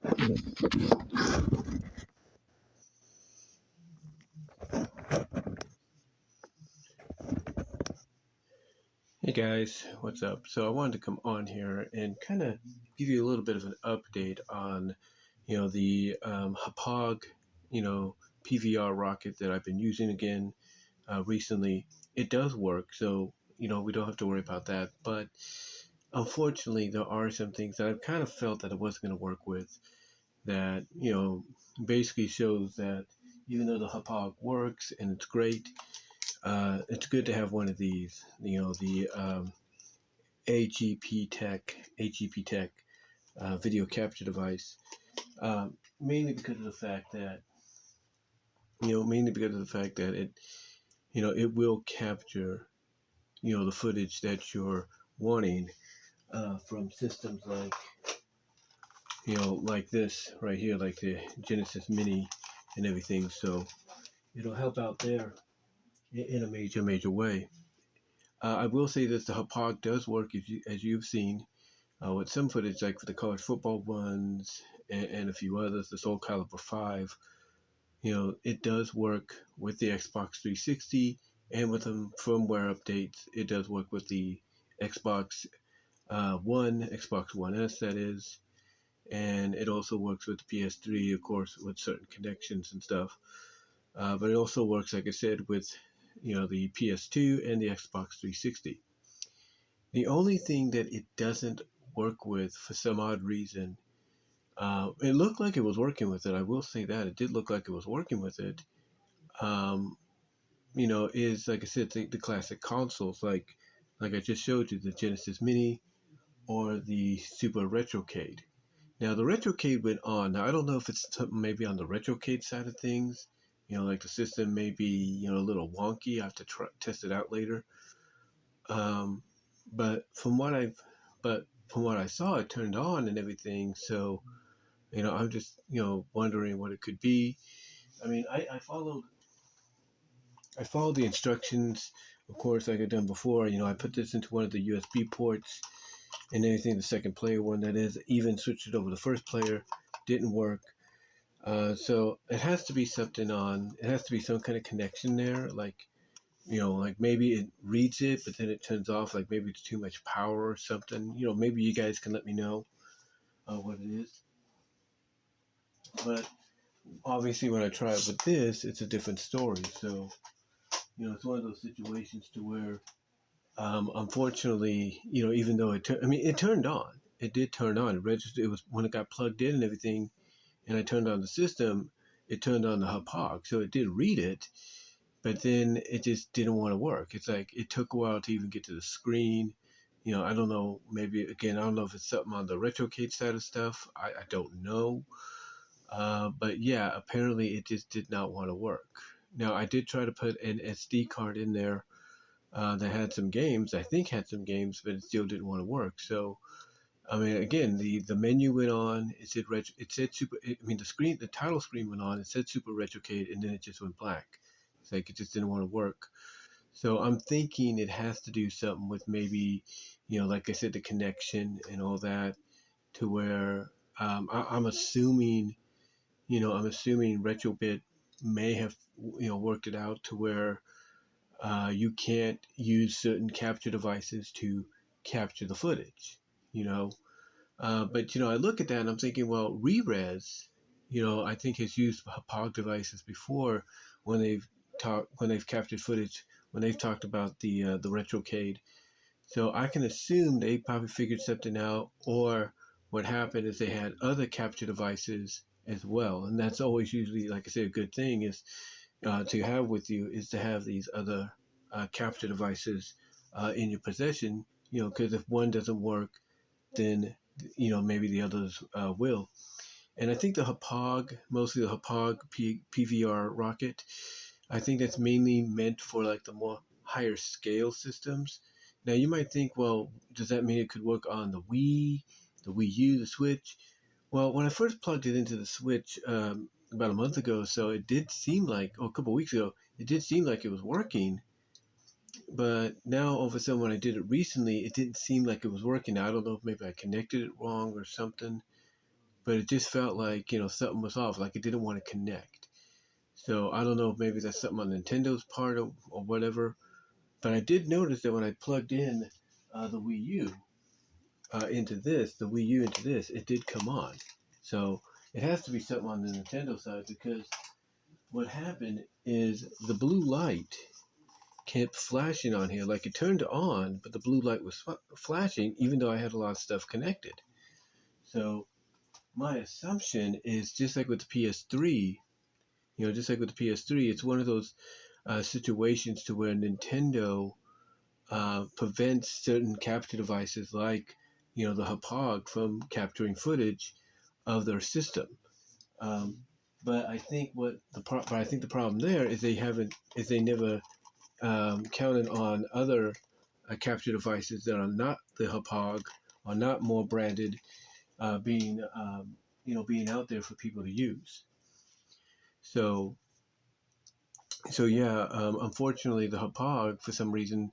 Hey guys, what's up? So I wanted to come on here and kind of give you a little bit of an update on, the HAPOG, PVR rocket that I've been using again recently. It does work, so we don't have to worry about that. But unfortunately, there are some things that I've kind of felt that it wasn't going to work with. That basically shows that even though the HAPOG works and it's great, it's good to have one of these. The AGPtEK video capture device, mainly because of the fact that it it will capture the footage that you're wanting from systems like like this right here, like the Genesis Mini and everything. So it'll help out there in a major way. I will say that the HAPOG does work as you've seen. With some footage, like for the college football ones and a few others, the Soul Calibur 5, it does work with the Xbox 360 and with some firmware updates. It does work with the Xbox One, Xbox One S, that is, and it also works with the PS3, of course, with certain connections and stuff. But it also works, like I said, with the PS2 and the Xbox 360. The only thing that it doesn't work with for some odd reason, it looked like it was working with it. I will say that it did look like it was working with it. Um, is like I said, the classic consoles, like I just showed you, the Genesis Mini or the Super Retrocade. Now the Retrocade went on. Now I don't know if it's something maybe on the Retrocade side of things. Like the system may be a little wonky. I have to test it out later. Um, but from what I saw, it turned on and everything. So I'm just wondering what it could be. I mean, I followed the instructions, of course, like I've done before. I put this into one of the USB ports and anything, the second player one that is, even switched it over to the first player, didn't work. So it has to be something on. It has to be some kind of connection there, like like maybe it reads it, but then it turns off. Like maybe it's too much power or something. Maybe you guys can let me know what it is. But obviously, when I try it with this, it's a different story. So it's one of those situations to where, unfortunately, even though it turned on. It did turn on. It registered. It was when it got plugged in and everything, and I turned on the system. It turned on the HAPOG, so it did read it, but then it just didn't want to work. It's like it took a while to even get to the screen. I don't know. Maybe again, I don't know if it's something on the Retrocade side of stuff. I don't know. But yeah, apparently it just did not want to work. Now I did try to put an SD card in there that had some games. I think had some games, but it still didn't want to work. So I mean, again, the menu went on. It said super. I mean, the title screen went on. It said Super Retrocade, and then it just went black. It's like it just didn't want to work. So I'm thinking it has to do something with maybe, like I said, the connection and all that, to where I'm assuming, Retrobit may have, worked it out to where you can't use certain capture devices to capture the footage, you know. But I look at that and I'm thinking, well, Rerez, I think has used POG devices before when they've captured footage, when they've talked about the Retrocade. So I can assume they probably figured something out, or what happened is they had other capture devices as well, and that's always usually, like I say, a good thing is to have with you is to have these other capture devices in your possession. Because if one doesn't work, then maybe the others will. And I think the HAPOG, mostly the HAPOG PVR rocket, I think that's mainly meant for like the more higher scale systems. Now you might think, well, does that mean it could work on the Wii U, the Switch? Well, when I first plugged it into the Switch about a month ago, so it did seem like, or a couple of weeks ago, it did seem like it was working. But now, all of a sudden, when I did it recently, it didn't seem like it was working. I don't know if maybe I connected it wrong or something. but it just felt like, something was off, like it didn't want to connect. So I don't know if maybe that's something on Nintendo's part or whatever. But I did notice that when I plugged in the Wii U into this, it did come on. So it has to be something on the Nintendo side, because what happened is the blue light kept flashing on here. Like, it turned on, but the blue light was flashing even though I had a lot of stuff connected. So my assumption is, just like with the PS3, it's one of those situations to where Nintendo prevents certain capture devices like, the HPOG from capturing footage of their system. But I think the problem there is they never counted on other capture devices that are not the HPOG, or not more branded, being out there for people to use. So yeah, unfortunately, the HPOG for some reason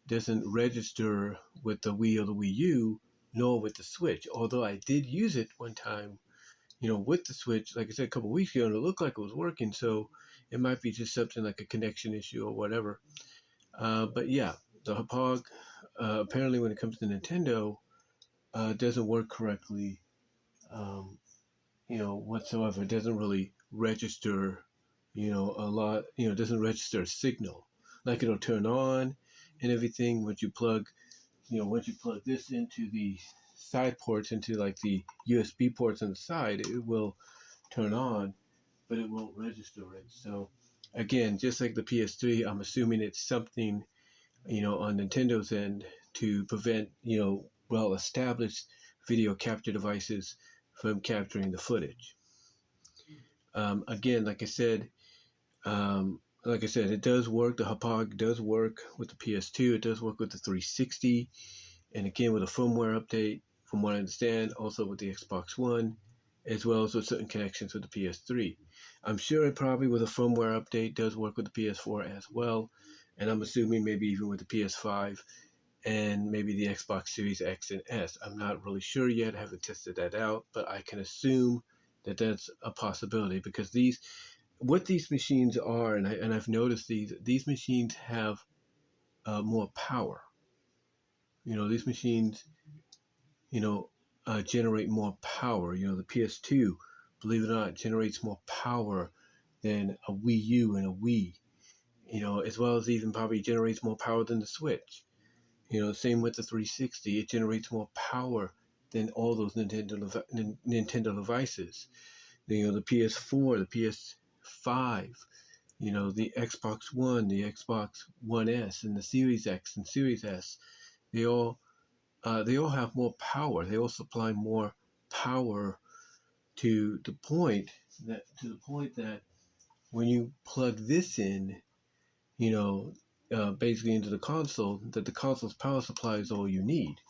doesn't register with the Wii or the Wii U, nor with the Switch. Although I did use it one time, with the Switch, like I said, a couple of weeks ago, and it looked like it was working. So it might be just something like a connection issue or whatever. But yeah, the HPOG, apparently when it comes to Nintendo, doesn't work correctly, whatsoever. It doesn't really register, a lot, it doesn't register a signal. Like, it'll turn on and everything once you plug this into the side ports, into like the USB ports on the side, it will turn on, but it won't register it. So again, just like the PS3, I'm assuming it's something, on Nintendo's end to prevent, well-established video capture devices from capturing the footage. Again, like I said, it does work. The HPOG does work with the PS2. It does work with the 360. And again, with a firmware update, from what I understand, also with the Xbox One, as well as with certain connections with the PS3. I'm sure it probably, with a firmware update, does work with the PS4 as well. And I'm assuming maybe even with the PS5 and maybe the Xbox Series X and S. I'm not really sure yet. I haven't tested that out, but I can assume that that's a possibility, because what these machines are, and I've noticed these machines have more power. These machines, generate more power. The PS2, believe it or not, generates more power than a Wii U and a Wii. As well as even probably generates more power than the Switch. Same with the 360. It generates more power than all those Nintendo devices. The PS4, the PS5, the Xbox One, the Xbox One S, and the Series X and Series S. They all have more power. They all supply more power to the point that when you plug this in, basically into the console, that the console's power supply is all you need.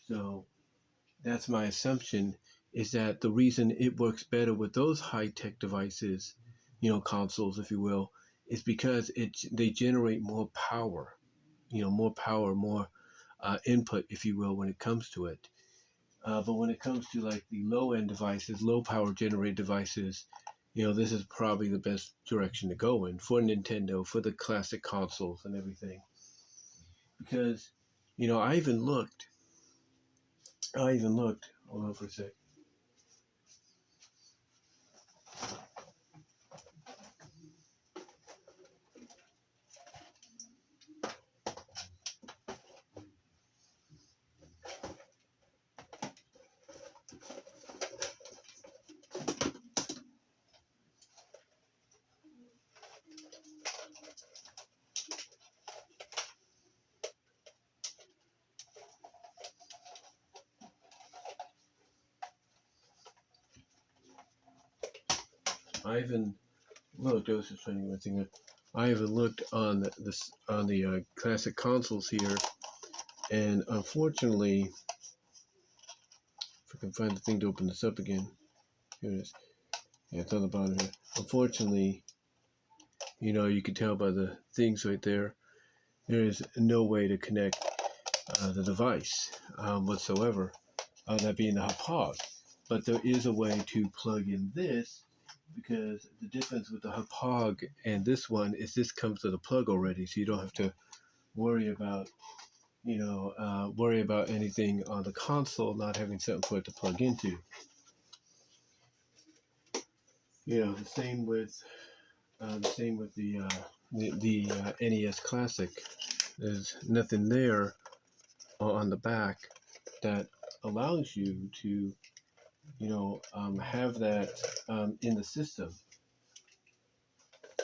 So that's my assumption, is that the reason it works better with those high-tech devices, consoles, if you will, is because they generate more power, more input, if you will, when it comes to it. But when it comes to like the low-end devices, low-power generated devices, this is probably the best direction to go in for Nintendo, for the classic consoles and everything. Because, I even looked, hold on for a sec. I even looked, I was just trying to get my thing up. I even looked on the classic consoles here, and unfortunately, if I can find the thing to open this up again, here it is. Yeah, it's on the bottom here. Unfortunately, you can tell by the things right there, there is no way to connect the device whatsoever, that being the HPOG. but there is a way to plug in this, because the difference with the HPOG and this one is this comes with a plug already, so you don't have to worry about worry about anything on the console not having something for it to plug into. The same with the NES Classic. There's nothing there on the back that allows you to have that in the system.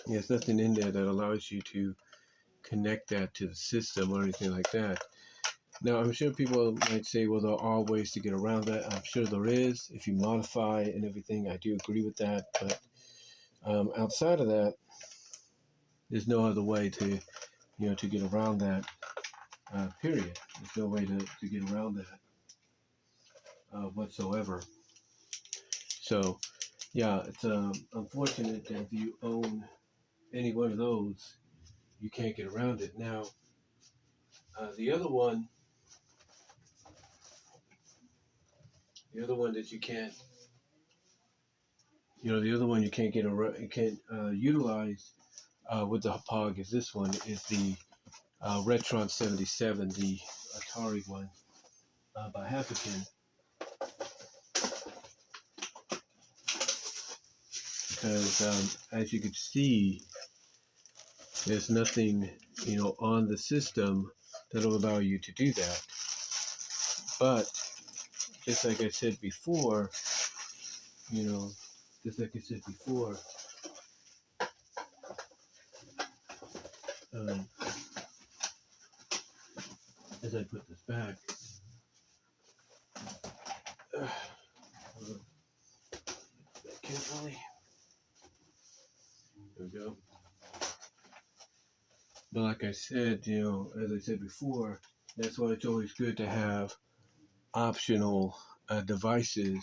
There's nothing in there that allows you to connect that to the system or anything like that. Now, I'm sure people might say, well, there are ways to get around that. I'm sure there is. If you modify and everything, I do agree with that. But outside of that, there's no other way to get around that, period. There's no way to get around that whatsoever. So, yeah, it's unfortunate that if you own any one of those, you can't get around it. Now, the other one that you can't, the other one you can't get around, you can't utilize with the HPOG is this one, is the Retron 77, the Atari one, by Happican. Because as you can see, there's nothing, on the system that'll allow you to do that. But just like I said before, as I put this back, carefully. There we go. But like I said, as I said before, that's why it's always good to have optional devices,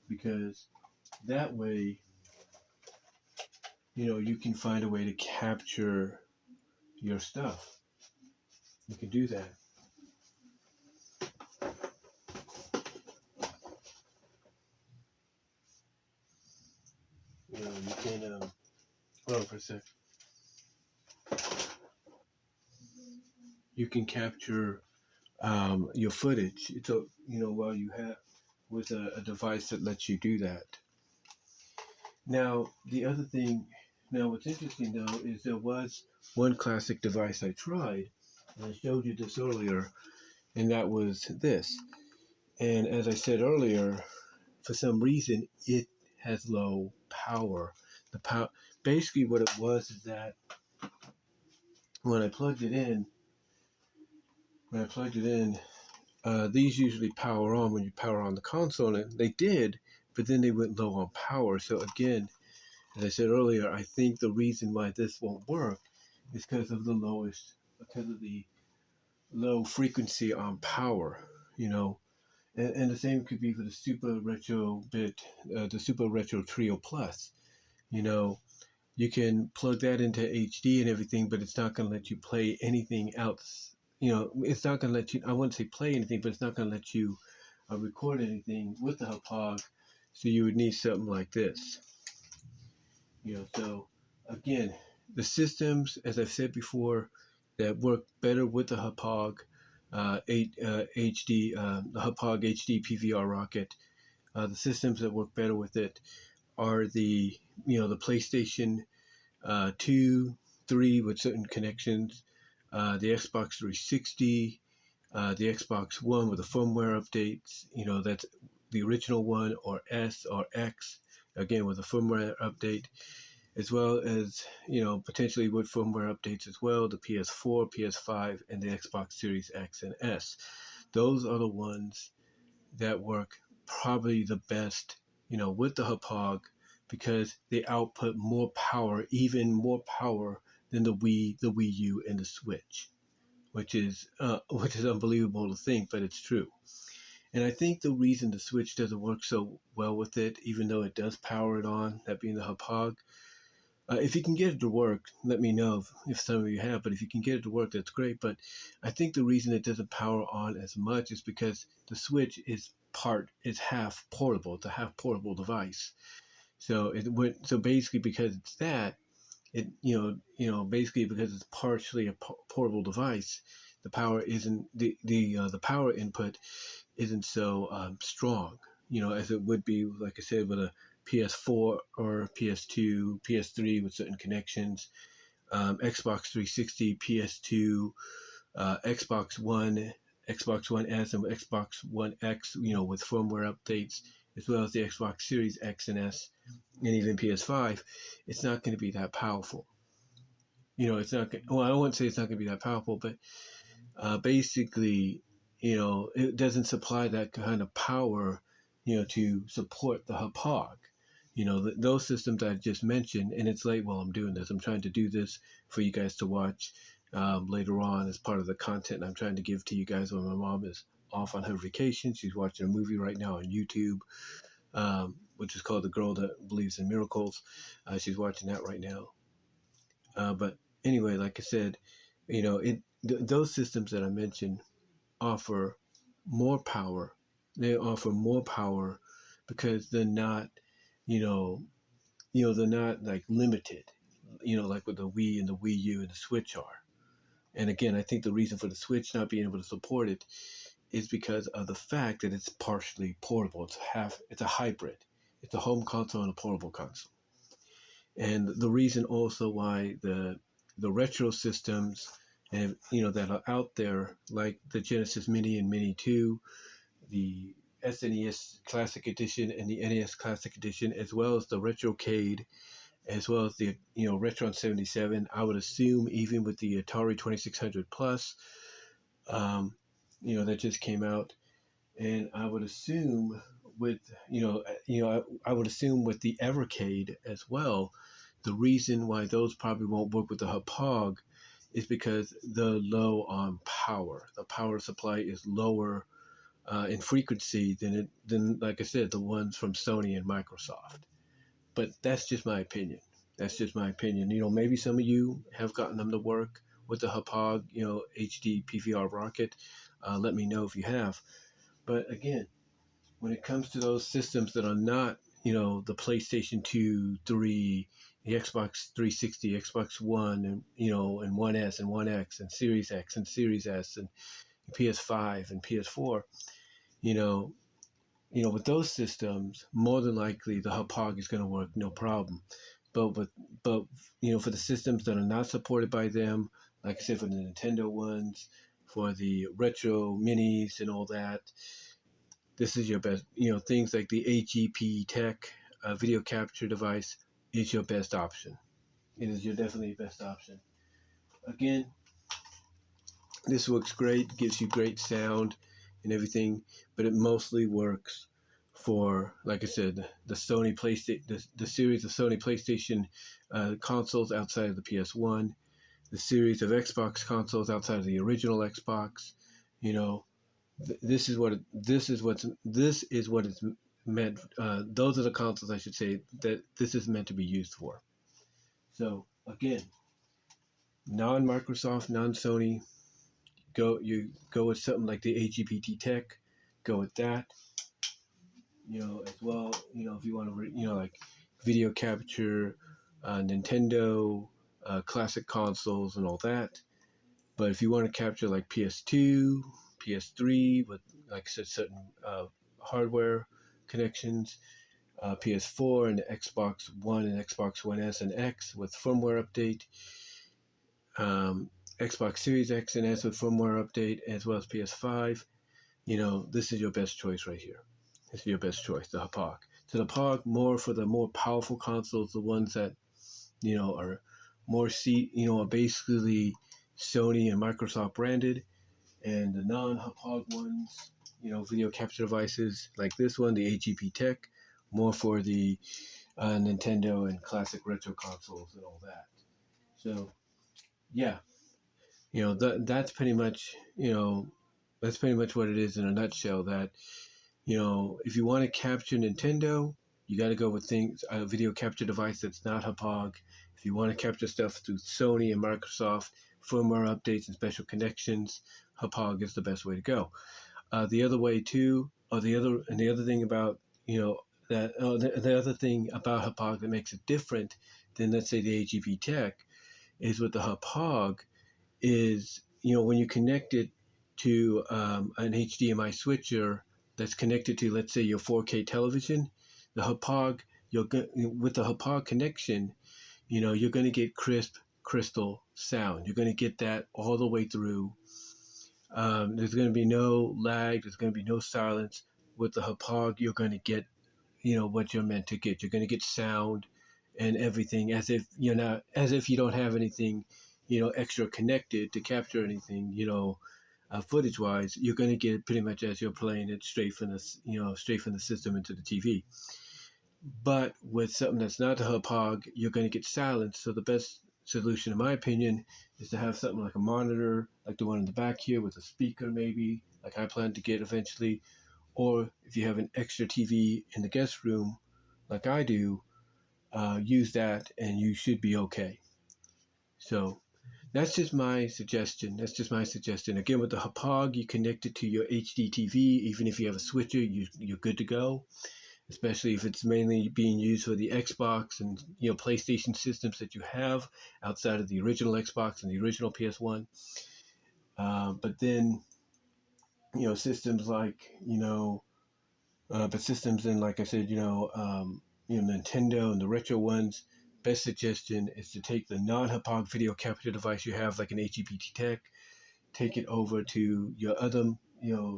because that way, you can find a way to capture your stuff. You can do that. You can, hold on for a sec. You can capture your footage. It's while you have with a device that lets you do that. Now, the other thing, what's interesting though is there was one classic device I tried, and I showed you this earlier, and that was this. And as I said earlier, for some reason, it has low power. Basically, what it was is that when I plugged it in, these usually power on when you power on the console, and they did, but then they went low on power. So again, as I said earlier, I think the reason why this won't work is because of the low frequency on power, and the same could be for the Super Retro Trio Plus. You can plug that into HD and everything, but it's not going to let you play anything else. It's not going to let you, I wouldn't say play anything, but it's not going to let you record anything with the HPOG. So you would need something like this. So again, the systems, as I've said before, that work better with the HPOG HD, the HPOG HD PVR rocket, the systems that work better with it are the PlayStation 2, 3 with certain connections, the Xbox 360, the Xbox One with the firmware updates, that's the original one, or S or X, again with a firmware update, as well as, potentially with firmware updates as well, the PS4, PS5, and the Xbox Series X and S. Those are the ones that work probably the best, with the HPOG, because they output more power, even more power than the Wii U, and the Switch, which is unbelievable to think, but it's true. And I think the reason the Switch doesn't work so well with it, even though it does power it on, that being the HPOG, if you can get it to work, let me know if some of you have, but if you can get it to work, that's great. But I think the reason it doesn't power on as much is because the Switch is part is half portable. It's a half portable device. So it would. So basically, because it's that, it basically because it's partially a portable device, the power isn't the power input isn't so strong. As it would be, like I said, with a PS4 or PS2, PS3 with certain connections, Xbox 360, PS2, Xbox One, Xbox One S, and Xbox One X, with firmware updates, as well as the Xbox Series X and S, and even PS5. It's not going to be that powerful. It's not. Well, I don't want to say it's not going to be that powerful, but basically, it doesn't supply that kind of power, to support the HPOG. Those systems I just mentioned, and it's late while I'm doing this. I'm trying to do this for you guys to watch later on as part of the content I'm trying to give to you guys when my mom is off on her vacation. She's watching a movie right now on YouTube, which is called The Girl That Believes in Miracles. She's watching that right now. But anyway, like I said, those systems that I mentioned offer more power. They offer more power because they're not, they're not like limited, like with the Wii and the Wii U and the Switch are. And again, I think the reason for the Switch not being able to support it is because of the fact that it's partially portable. It's a hybrid. It's a home console and a portable console. And the reason also why the retro systems and that are out there, like the Genesis Mini and Mini 2, the SNES Classic Edition and the NES Classic Edition, as well as the Retrocade, as well as the Retron 77. I would assume even with the Atari 2600 Plus, that just came out, and I would assume with I would assume with the Evercade as well. The reason why those probably won't work with the HPOG is because they're low on power. The power supply is lower in frequency than like I said, the ones from Sony and Microsoft. But that's just my opinion. That's just my opinion. Maybe some of you have gotten them to work with the HPOG, HD PVR rocket. Let me know if you have. But again, when it comes to those systems that are not, the PlayStation 2, 3, the Xbox 360, Xbox One, and One S and One X and Series X and Series S and PS5 and PS4, with those systems, more than likely the HPOG is going to work no problem. But for the systems that are not supported by them, like I said, for the Nintendo ones, for the retro minis and all that, this is your best. Things like the AGPtEK video capture device is your best option. It is your definitely best option. Again, this works great, gives you great sound and everything, but it mostly works for, like I said, the Sony PlayStation, the series of Sony PlayStation consoles outside of the PS1, the series of Xbox consoles outside of the original Xbox. This is what it's meant. Those are the consoles, I should say, that this is meant to be used for. So again, non-Microsoft, non-Sony, you go with something like the AGPtEK, go with that. As well. If you want to, like video capture, Nintendo, classic consoles, and all that. But if you want to capture like PS2, PS3 with, like I said, certain hardware connections, PS4 and the Xbox One and Xbox One S and X with firmware update, Xbox Series X and S with firmware update, as well as PS5, this is your best choice right here. This is your best choice, the HPOG. So the HPOG more for the more powerful consoles, the ones that, are more are basically Sony and Microsoft branded, and the non-HPOG ones, video capture devices like this one, the AGPtEK, more for the Nintendo and classic retro consoles and all that. So, yeah, that's pretty much, what it is in a nutshell. That, if you want to capture Nintendo, you got to go with a video capture device that's not HPOG. If you want to capture stuff through Sony and Microsoft, firmware updates and special connections, HPOG is the best way to go. The other way too the other thing about, that the other thing about HAPOG that makes it different than, let's say, the AGPtEK is with the HAPOG is, when you connect it to an HDMI switcher that's connected to, let's say, your 4K television, the HAPOG, with the HAPOG connection, you're going to get crisp, crystal sound. You're going to get that all the way through. There's going to be no lag. There's going to be no silence. With the HAPOG, you're going to get, what you're meant to get. You're going to get sound and everything as if you don't have anything, extra connected to capture anything, footage wise. You're going to get it pretty much as you're playing it straight from the system into the TV. But with something that's not the HAPOG, you're going to get silence. So the best solution, in my opinion, is to have something like a monitor, like the one in the back here with a speaker maybe, like I plan to get eventually. Or if you have an extra TV in the guest room, like I do, use that and you should be okay. So that's just my suggestion. Again, with the HAPOG, you connect it to your HD TV. Even if you have a switcher, you're good to go. Especially if it's mainly being used for the Xbox and PlayStation systems that you have outside of the original Xbox and the original PS1. But then systems like systems in, like I said, Nintendo and the retro ones. Best suggestion is to take the non-HAPOG video capture device you have, like an AGPtEK, take it over to your other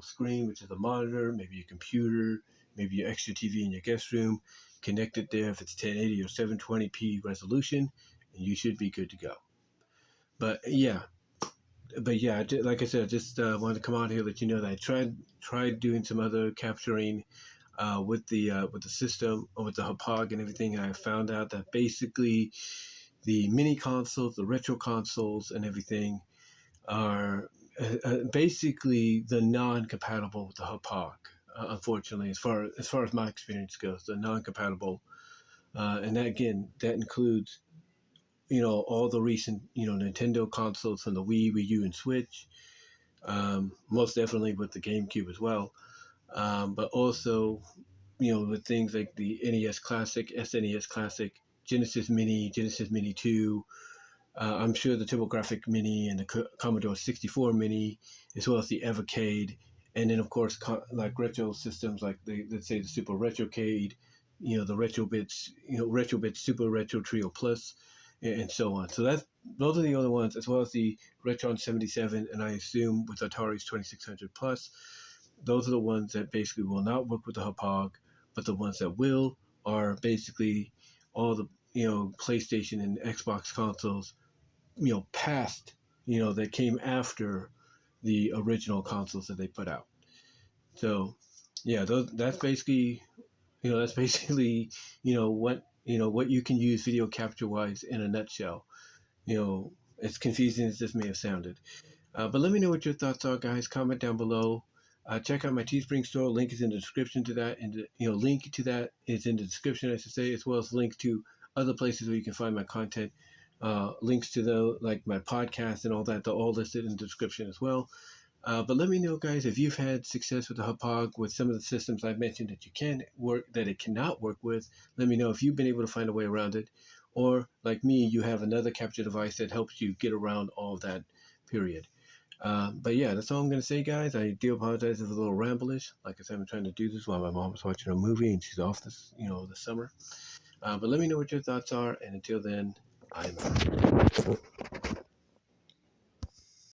screen, which is a monitor, maybe a computer, maybe your extra TV in your guest room, connect it there if it's 1080 or 720p resolution, and you should be good to go. But yeah, like I said, I just wanted to come out here, let you know that I tried doing some other capturing with the system, or with the HAPOG and everything, and I found out that basically the mini consoles, the retro consoles, and everything are basically the non-compatible with the HAPOG. Unfortunately, as far as my experience goes, the non-compatible, and that includes all the recent Nintendo consoles from the Wii U, and Switch, most definitely with the GameCube as well, but also with things like the NES Classic, SNES Classic, Genesis Mini, Genesis Mini 2. I'm sure the TurboGrafx Mini and the Commodore 64 Mini, as well as the Evercade, and then of course like retro systems like let's say the Super Retrocade, the Retrobits Super Retro Trio Plus, and so on. So those are the other ones, as well as the Retron 77, and I assume with Atari's 2600 Plus. Those are the ones that basically will not work with the HAPOG, but the ones that will are basically all the PlayStation and Xbox consoles past, that came after the original consoles that they put out. So yeah, that's basically what you can use video capture wise in a nutshell. As confusing as this may have sounded, but let me know what your thoughts are, guys. Comment down below. Check out my Teespring store. Link is in the description to that, and link to that is in the description, I should say, as well as links to other places where you can find my content. Links to like my podcast and all that, they're all listed in the description as well. But let me know, guys, if you've had success with the HAPOG with some of the systems I've mentioned that it cannot work with. Let me know if you've been able to find a way around it, or like me, you have another capture device that helps you get around all of that. Period. But yeah, that's all I'm going to say, guys. I do apologize if it's a little ramblish. Like I said, I'm trying to do this while my mom was watching a movie and she's off this summer. But let me know what your thoughts are, and until then, I'm out.